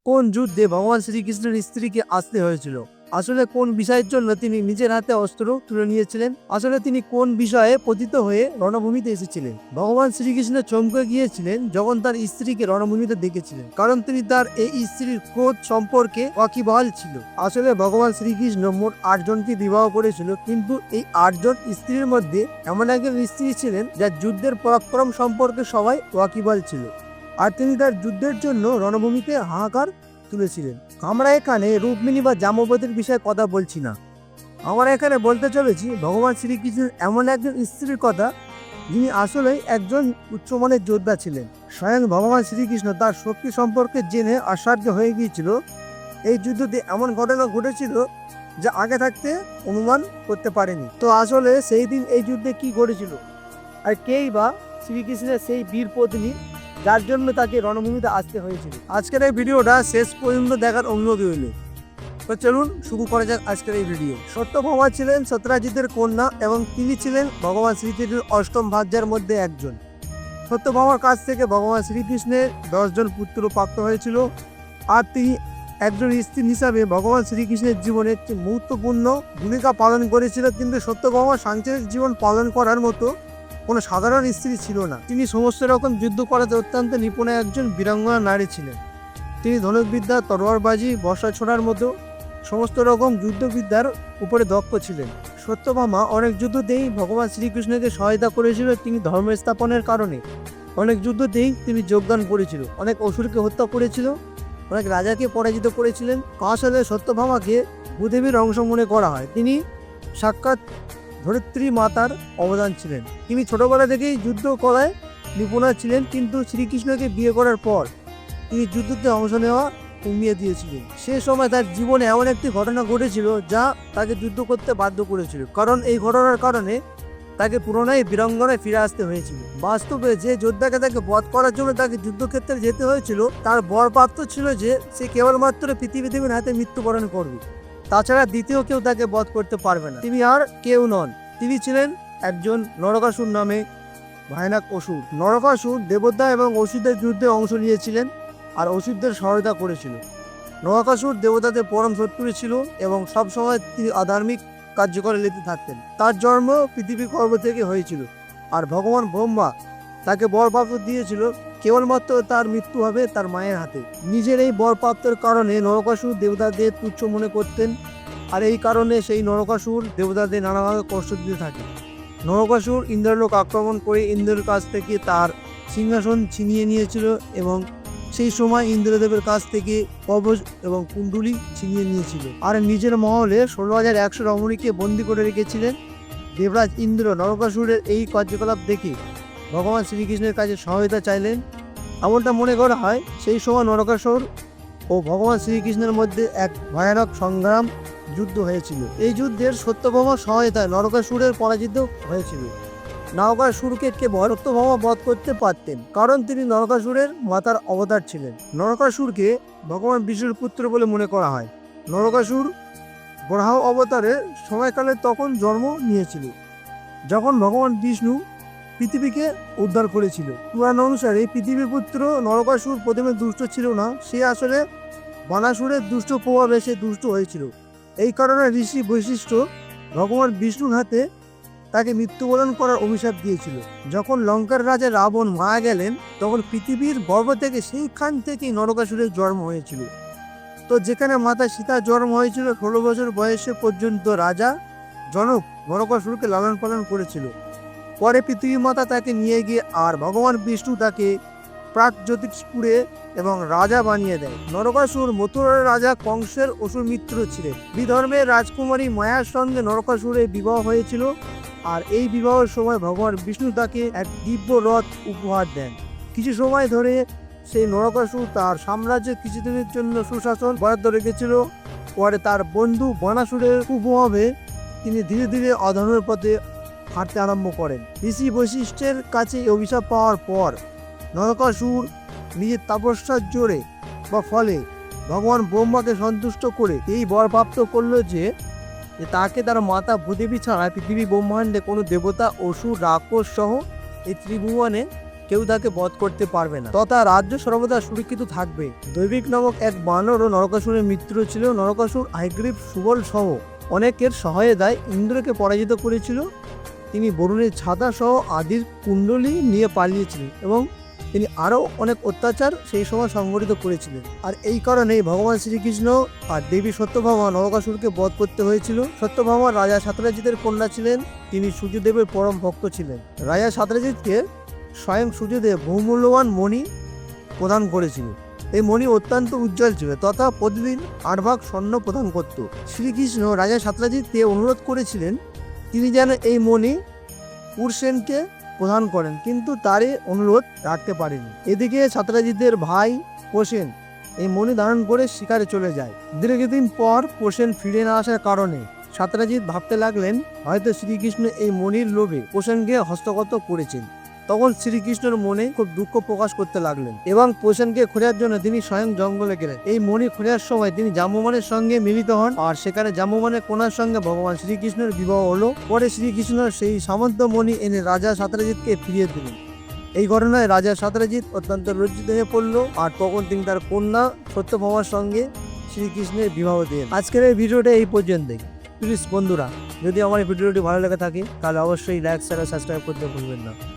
কোন যুদ্ধে ভগবান শ্রীকৃষ্ণের স্ত্রীকে আসতে হয়েছিল? আসলে কোন বিষয়ের জন্য তিনি নিজের হাতে অস্ত্র তুলে নিয়েছিলেন? আসলে তিনি কোন বিষয়ে পতিত হয়ে রণভূমিতে এসেছিলেন? ভগবান শ্রীকৃষ্ণ চমকে গিয়েছিলেন যখন তার স্ত্রীকে রণভূমিতে দেখেছিলেন, কারণ তিনি তার এই স্ত্রীর ক্রোধ সম্পর্কে ওয়াকিবহাল ছিল। আসলে ভগবান শ্রীকৃষ্ণ মোট 8 জনকে বিবাহ করেছিল, কিন্তু এই 8 জন স্ত্রীর মধ্যে এমন একজন স্ত্রী ছিলেন যার যুদ্ধের পরাক্রম সম্পর্কে সবাই ওয়াকিবহাল ছিল, আর তিনি তার যুদ্ধের জন্য রণভূমিতে হাহাকার তুলেছিলেন। আমরা এখানে রুক্মিণী বা জামবতীর বিষয়ে কথা বলছি না, আমরা এখানে বলতে চলেছি ভগবান শ্রীকৃষ্ণের এমন একজন স্ত্রীর কথা যিনি আসলেই একজন উচ্চমানের যোদ্ধা ছিলেন। স্বয়ং ভগবান শ্রীকৃষ্ণ তার শক্তি সম্পর্কে জেনে আশ্চর্য হয়ে গিয়েছিল। এই যুদ্ধতে এমন ঘটনা ঘটেছিল যা আগে থাকতে অনুমান করতে পারেনি। তো আসলে সেই দিন এই যুদ্ধে কি ঘটেছিল, আর কেই বা শ্রীকৃষ্ণের সেই বীর পত্নী যার জন্য তাকে রণভূমিতে আসতে হয়েছিল? আজকের এই ভিডিওটা শেষ পর্যন্ত দেখার অনুরোধ রইল। তো চলুন শুরু করা যাক আজকের এই ভিডিও। সত্যভামা ছিলেন সত্যজিতের কন্যা এবং তিনি ছিলেন ভগবান শ্রীকৃষ্ণের অষ্টম ভার্যার মধ্যে একজন। সত্যভামার কাছ থেকে ভগবান শ্রীকৃষ্ণের 10 জন পুত্র প্রাপ্ত হয়েছিল, আর তিনি একজন স্ত্রী হিসাবে ভগবান শ্রীকৃষ্ণের জীবনে একটি গুরুত্বপূর্ণ ভূমিকা পালন করেছিল। কিন্তু সত্যভামা সাংসারিক জীবন পালন করার মতো কোনো সাধারণ স্ত্রী ছিল না। তিনি সমস্ত রকম যুদ্ধ করাতে অত্যন্ত নিপুণ একজন বীরাঙ্গনা নারী ছিলেন। তিনি ধনুর্বিদ্যা, তরোয়ারবাজি, বর্ষা ছোড়ার মতো সমস্ত রকম যুদ্ধবিদ্যার উপরে দক্ষ ছিলেন। সত্যভামা অনেক যুদ্ধতেই ভগবান শ্রীকৃষ্ণকে সহায়তা করেছিল। তিনি ধর্ম স্থাপনের কারণে অনেক যুদ্ধতেই তিনি যোগদান করেছিল, অনেক অসুরকে হত্যা করেছিল, অনেক রাজাকে পরাজিত করেছিলেন। আসলে সত্যভামাকে ভূদেবীর অংশ মনে করা হয়। তিনি সাক্ষাৎ ধরিত্রী মাতার অবদান ছিলেন। তিনি ছোটবেলা থেকেই যুদ্ধ করায় নিপুণা ছিলেন, কিন্তু শ্রীকৃষ্ণকে বিয়ে করার পর তিনি যুদ্ধতে অংশ নেওয়া কমিয়ে দিয়েছিলেন। সে সময় তার জীবনে এমন একটি ঘটনা ঘটেছিল যা তাকে যুদ্ধ করতে বাধ্য করেছিল, কারণ এই ঘটনার কারণে তাকে পুনরায় বীরাঙ্গনায় ফিরে আসতে হয়েছিল। বাস্তবে যে যোদ্ধাকে তাকে বধ করার জন্য তাকে যুদ্ধক্ষেত্রে যেতে হয়েছিল, তার বরপ্রাপ্ত ছিল যে সে কেবলমাত্র পৃথিবীর হাতে মৃত্যুবরণ করবে, তাছাড়া দ্বিতীয় কেউ তাকে বধ করতে পারবে না। তিনি আর কেউ নন, তিনি ছিলেন একজন নরকাসুর নামে ভয়ানক অসুর। নরকাসুর দেবতা এবং অসুরদের যুদ্ধে অংশ নিয়েছিলেন আর অসুরদের সহায়তা করেছিল। নরকাসুর দেবতাদের পরম শত্রু ছিল এবং সবসময় তিনি আধার্মিক কার্যকরে লিপ্ত থাকতেন। তার জন্ম পৃথিবী গর্ভ থেকে হয়েছিল, আর ভগবান ব্রহ্মা তাকে বরপ্রাপ্ত দিয়েছিল কেবলমাত্র তার মৃত্যু হবে তার মায়ের হাতে। নিজের এই বরপ্রাপ্তের কারণে নরকাসুর দেবতাদের তুচ্ছ মনে করতেন, আর এই কারণে সেই নরকাসুর দেবতাদের নানাভাবে কষ্ট দিতে থাকে। নরকাসুর ইন্দ্রলোক আক্রমণ করে ইন্দ্রের কাছ থেকে তার সিংহাসন ছিনিয়ে নিয়েছিল এবং সেই সময় ইন্দ্রদেবের কাছ থেকে কবচ এবং কুণ্ডুলি ছিনিয়ে নিয়েছিল, আর নিজের মহলে 16,100 রমণীকে বন্দী করে রেখেছিলেন। দেবরাজ ইন্দ্র নরকাসুরের এই কার্যকলাপ দেখে ভগবান শ্রীকৃষ্ণের কাছে সহায়তা চাইলেন। এমনটা মনে করা হয় সেই সময় নরকাসুর ও ভগবান শ্রীকৃষ্ণের মধ্যে এক ভয়ানক সংগ্রাম যুদ্ধ হয়েছিল। এই যুদ্ধের সত্যভামা সহায়তায় নরকাসুরের পরাজিত হয়েছিল। নরকাসুরকে কেবল সত্যভামা বধ করতে পারতেন, কারণ তিনি নরকাসুরের মাতার অবতার ছিলেন। নরকাসুরকে ভগবান বিষ্ণুর পুত্র বলে মনে করা হয়। নরকাসুর বরাহ অবতারের সময়কালে তখন জন্ম নিয়েছিল, যখন ভগবান বিষ্ণু পৃথিবীকে উদ্ধার করেছিল। পুরাণ অনুসারে পৃথিবীর পুত্র নরকাসুর প্রথমে দুষ্ট ছিল না, সে আসলে বানাসুরের দুষ্ট প্রভাবে সে দুষ্ট হয়েছিল। এই কারণে ঋষি বৈশিষ্ট্য ভগবান বিষ্ণুর হাতে তাকে মৃত্যুবরণ করার অভিশাপ দিয়েছিল। যখন লঙ্কার রাজা রাবণ মারা গেলেন, তখন পৃথিবীর গর্ভ থেকে সেইখান থেকেই নরকাসুরের জন্ম হয়েছিল। তো যেখানে মাতা সীতার জন্ম হয়েছিল, 16 বছর বয়সে পর্যন্ত রাজা জনক নরকাসুরকে লালন পালন করেছিল। পরে পৃথিবী মাতা তাকে নিয়ে গিয়ে আর ভগবান বিষ্ণু তাকে প্রাগজ্যোতিষপুরে এবং রাজা বানিয়ে দেয়। নরকাসুর মথুরার রাজা কংসের অসুর মিত্র ছিলেন। বিধর্মের রাজকুমারী মায়ার সঙ্গে নরকাসুরের বিবাহ হয়েছিল, আর এই বিবাহের সময় ভগবান বিষ্ণু তাকে এক দিব্য রথ উপহার দেন। কিছু সময় ধরে সেই নরকাসুর তার সাম্রাজ্যের কিছুদিনের জন্য সুশাসন বরাদ্দ রেখেছিল। পরে তার বন্ধু বানাসুরের কুপ্রভাবে তিনি ধীরে ধীরে অধর্মের পথে হাঁটতে আরম্ভ করেন। ঋষি বৈশিষ্ট্যের কাছে অভিশাপ পাওয়ার পর নরকাসুর নিজের তপস্যার জোরে বা ফলে ভগবান ব্রহ্মাকে সন্তুষ্ট করে এই বর প্রাপ্ত করলো যে তাকে তার মাতা ভূদেবী ছাড়া পৃথিবী ব্রহ্মাণ্ডে কোনো দেবতা, অসুর, রাক্ষস সহ এই ত্রিভুবনে কেউ তাকে বধ করতে পারবে না, তথা রাজ্য সর্বদা সুরক্ষিত থাকবে। দৈবিক নামক এক বানর ও নরকাসুরের মিত্র ছিল। নরকাসুর হায়গ্রীব, সুবল সহ অনেকের সহায়তায় ইন্দ্রকে পরাজিত করেছিল। তিনি বরুণের ছাতা সহ আদির কুণ্ডলী নিয়ে পালিয়েছিলেন এবং তিনি আরও অনেক অত্যাচার সেই সময় সংগঠিত করেছিলেন। আর এই কারণেই ভগবান শ্রীকৃষ্ণ আর দেবী সত্যভামা নরকাসুরকে বধ করতে হয়েছিল। সত্যভামা রাজা সাতরাজিতের কন্যা ছিলেন। তিনি সূর্যদেবের পরম ভক্ত ছিলেন। রাজা সাতরাজিতকে স্বয়ং সূর্যদেব বহুমূল্যবান মণি প্রদান করেছিল। এই মণি অত্যন্ত উজ্জ্বল ছিল তথা প্রতিদিন 8 ভাগ স্বর্ণ প্রদান করত। শ্রীকৃষ্ণ রাজা সাতরাজিতকে অনুরোধ করেছিলেন তিনি যেন এই মণি পুরসেনকে প্রদান করেন, কিন্তু তারই অনুরোধ রাখতে পারেনি। এদিকে সাতরাজিতের ভাই প্রসেন এই মণি ধারণ করে শিকারে চলে যায়। দীর্ঘদিন পর প্রসেন ফিরে না আসার কারণে সাতরাজিত ভাবতে লাগলেন হয়তো শ্রীকৃষ্ণ এই মণির লোভে প্রসেনকে হস্তগত করেছেন। তখন শ্রীকৃষ্ণের মনে খুব দুঃখ প্রকাশ করতে লাগলেন এবং প্রসেনকে খোঁজার জন্য তিনি স্বয়ং জঙ্গলে গেলেন। এই মণি খোঁজার সময় তিনি জাম্ববানের সঙ্গে মিলিত হন আর সেখানে জাম্ববানের কন্যার সঙ্গে ভগবান শ্রীকৃষ্ণের বিবাহ হলো। পরে শ্রীকৃষ্ণ সেই সামন্ত মণি এনে রাজা সাতরাজিতকে ফিরিয়ে দিলেন। এই ঘটনায় রাজা সাতরাজিত অত্যন্ত লজ্জিত হয়ে পড়ল আর তখন তিনি তার কন্যা সত্যভামার সঙ্গে শ্রীকৃষ্ণের বিবাহ দিলেন। আজকের এই ভিডিওটা এই পর্যন্তই। প্লিজ বন্ধুরা, যদি আমার এই ভিডিওটি ভালো লেগে থাকে তাহলে অবশ্যই লাইক, শেয়ার, সাবস্ক্রাইব করতে ভুলবেন না।